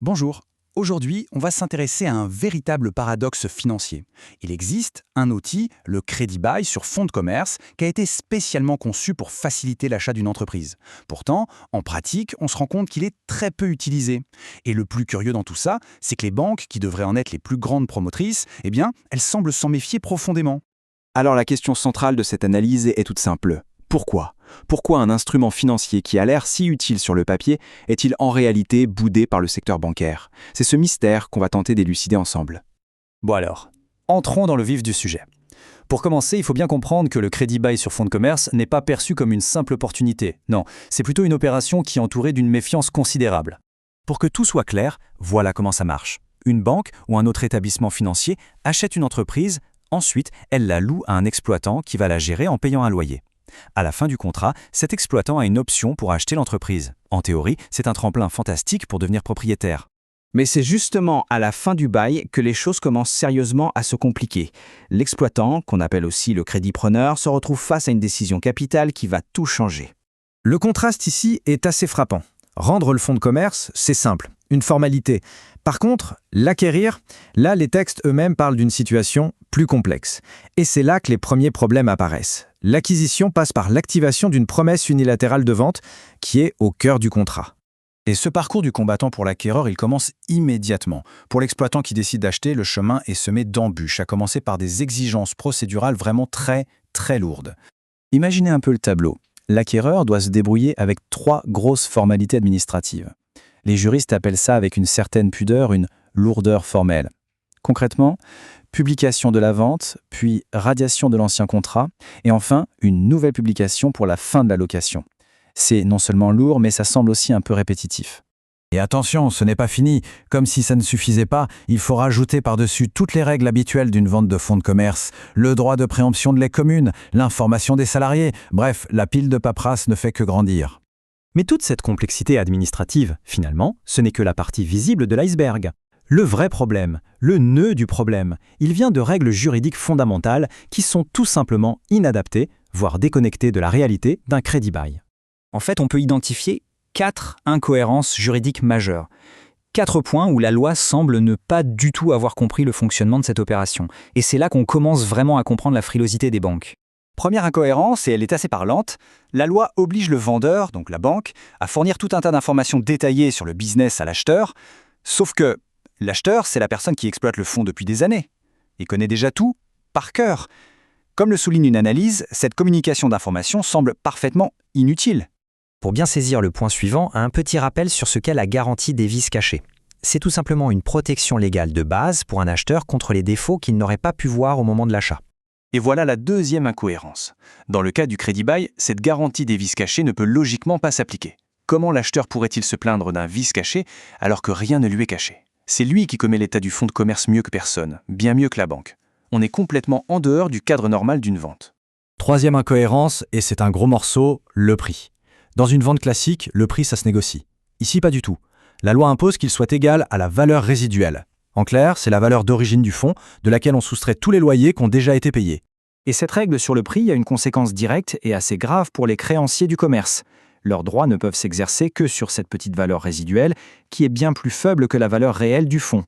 Bonjour. Aujourd'hui, on va s'intéresser à un véritable paradoxe financier. Il existe un outil, le crédit bail sur fonds de commerce, qui a été spécialement conçu pour faciliter l'achat d'une entreprise. Pourtant, en pratique, on se rend compte qu'il est très peu utilisé. Et le plus curieux dans tout ça, c'est que les banques, qui devraient en être les plus grandes promotrices, eh bien, elles semblent s'en méfier profondément. Alors la question centrale de cette analyse est toute simple. Pourquoi? Pourquoi un instrument financier qui a l'air si utile sur le papier est-il en réalité boudé par le secteur bancaire? C'est ce mystère qu'on va tenter d'élucider ensemble. Bon alors, entrons dans le vif du sujet. Pour commencer, il faut bien comprendre que le crédit bail sur fonds de commerce n'est pas perçu comme une simple opportunité. Non, c'est plutôt une opération qui est entourée d'une méfiance considérable. Pour que tout soit clair, voilà comment ça marche. Une banque ou un autre établissement financier achète une entreprise, ensuite elle la loue à un exploitant qui va la gérer en payant un loyer. À la fin du contrat, cet exploitant a une option pour acheter l'entreprise. En théorie, c'est un tremplin fantastique pour devenir propriétaire. Mais c'est justement à la fin du bail que les choses commencent sérieusement à se compliquer. L'exploitant, qu'on appelle aussi le crédit-preneur, se retrouve face à une décision capitale qui va tout changer. Le contraste ici est assez frappant. Rendre le fonds de commerce, c'est simple, une formalité. Par contre, l'acquérir, là les textes eux-mêmes parlent d'une situation plus complexe. Et c'est là que les premiers problèmes apparaissent. L'acquisition passe par l'activation d'une promesse unilatérale de vente qui est au cœur du contrat. Et ce parcours du combattant pour l'acquéreur, il commence immédiatement. Pour l'exploitant qui décide d'acheter, le chemin est semé d'embûches, à commencer par des exigences procédurales vraiment très lourdes. Imaginez un peu le tableau. L'acquéreur doit se débrouiller avec 3 grosses formalités administratives. Les juristes appellent ça avec une certaine pudeur une lourdeur formelle. Concrètement, publication de la vente, puis radiation de l'ancien contrat, et enfin une nouvelle publication pour la fin de la location. C'est non seulement lourd, mais ça semble aussi un peu répétitif. Et attention, ce n'est pas fini. Comme si ça ne suffisait pas, il faut rajouter par-dessus toutes les règles habituelles d'une vente de fonds de commerce. Le droit de préemption de les communes, l'information des salariés. Bref, la pile de paperasse ne fait que grandir. Mais toute cette complexité administrative, finalement, ce n'est que la partie visible de l'iceberg. Le vrai problème, le nœud du problème, il vient de règles juridiques fondamentales qui sont tout simplement inadaptées, voire déconnectées de la réalité d'un crédit bail. En fait, on peut identifier 4 incohérences juridiques majeures. 4 points où la loi semble ne pas du tout avoir compris le fonctionnement de cette opération. Et c'est là qu'on commence vraiment à comprendre la frilosité des banques. Première incohérence, et elle est assez parlante, la loi oblige le vendeur, donc la banque, à fournir tout un tas d'informations détaillées sur le business à l'acheteur, sauf que l'acheteur, c'est la personne qui exploite le fonds depuis des années. Il connaît déjà tout, par cœur. Comme le souligne une analyse, cette communication d'informations semble parfaitement inutile. Pour bien saisir le point suivant, un petit rappel sur ce qu'est la garantie des vices cachés. C'est tout simplement une protection légale de base pour un acheteur contre les défauts qu'il n'aurait pas pu voir au moment de l'achat. Et voilà la deuxième incohérence. Dans le cas du crédit bail, cette garantie des vices cachés ne peut logiquement pas s'appliquer. Comment l'acheteur pourrait-il se plaindre d'un vice caché alors que rien ne lui est caché? C'est lui qui commet l'état du fonds de commerce mieux que personne, bien mieux que la banque. On est complètement en dehors du cadre normal d'une vente. Troisième incohérence, et c'est un gros morceau, le prix. Dans une vente classique, le prix ça se négocie. Ici pas du tout. La loi impose qu'il soit égal à la valeur résiduelle. En clair, c'est la valeur d'origine du fonds, de laquelle on soustrait tous les loyers qui ont déjà été payés. Et cette règle sur le prix a une conséquence directe et assez grave pour les créanciers du commerce. Leurs droits ne peuvent s'exercer que sur cette petite valeur résiduelle, qui est bien plus faible que la valeur réelle du fonds.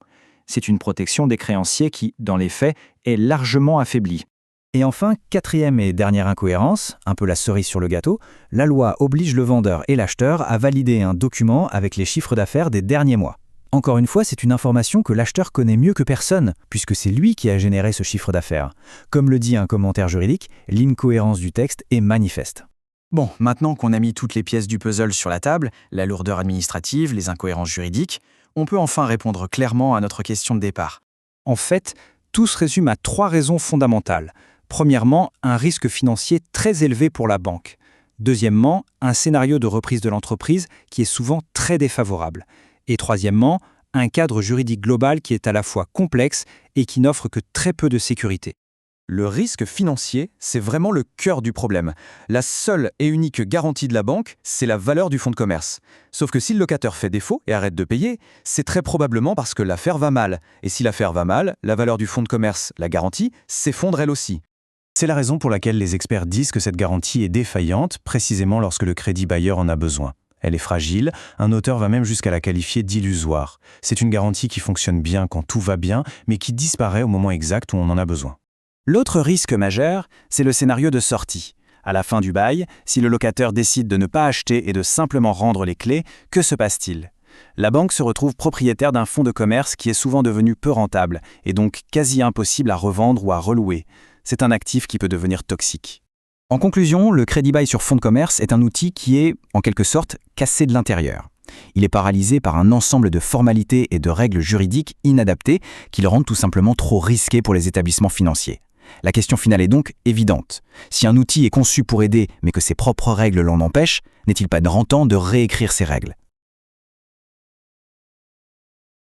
C'est une protection des créanciers qui, dans les faits, est largement affaiblie. Et enfin, 4e et dernière incohérence, un peu la cerise sur le gâteau, la loi oblige le vendeur et l'acheteur à valider un document avec les chiffres d'affaires des derniers mois. Encore une fois, c'est une information que l'acheteur connaît mieux que personne, puisque c'est lui qui a généré ce chiffre d'affaires. Comme le dit un commentaire juridique, l'incohérence du texte est manifeste. Bon, maintenant qu'on a mis toutes les pièces du puzzle sur la table, la lourdeur administrative, les incohérences juridiques, on peut enfin répondre clairement à notre question de départ. En fait, tout se résume à 3 raisons fondamentales. Premièrement, un risque financier très élevé pour la banque. Deuxièmement, un scénario de reprise de l'entreprise qui est souvent très défavorable. Et troisièmement, un cadre juridique global qui est à la fois complexe et qui n'offre que très peu de sécurité. Le risque financier, c'est vraiment le cœur du problème. La seule et unique garantie de la banque, c'est la valeur du fonds de commerce. Sauf que si le locataire fait défaut et arrête de payer, c'est très probablement parce que l'affaire va mal. Et si l'affaire va mal, la valeur du fonds de commerce, la garantie, s'effondre elle aussi. C'est la raison pour laquelle les experts disent que cette garantie est défaillante, précisément lorsque le crédit bailleur en a besoin. Elle est fragile, un auteur va même jusqu'à la qualifier d'illusoire. C'est une garantie qui fonctionne bien quand tout va bien, mais qui disparaît au moment exact où on en a besoin. L'autre risque majeur, c'est le scénario de sortie. À la fin du bail, si le locataire décide de ne pas acheter et de simplement rendre les clés, que se passe-t-il ? La banque se retrouve propriétaire d'un fonds de commerce qui est souvent devenu peu rentable et donc quasi impossible à revendre ou à relouer. C'est un actif qui peut devenir toxique. En conclusion, le crédit bail sur fonds de commerce est un outil qui est, en quelque sorte, cassé de l'intérieur. Il est paralysé par un ensemble de formalités et de règles juridiques inadaptées qui le rendent tout simplement trop risqué pour les établissements financiers. La question finale est donc évidente. Si un outil est conçu pour aider mais que ses propres règles l'en empêchent, n'est-il pas grand temps de réécrire ces règles ?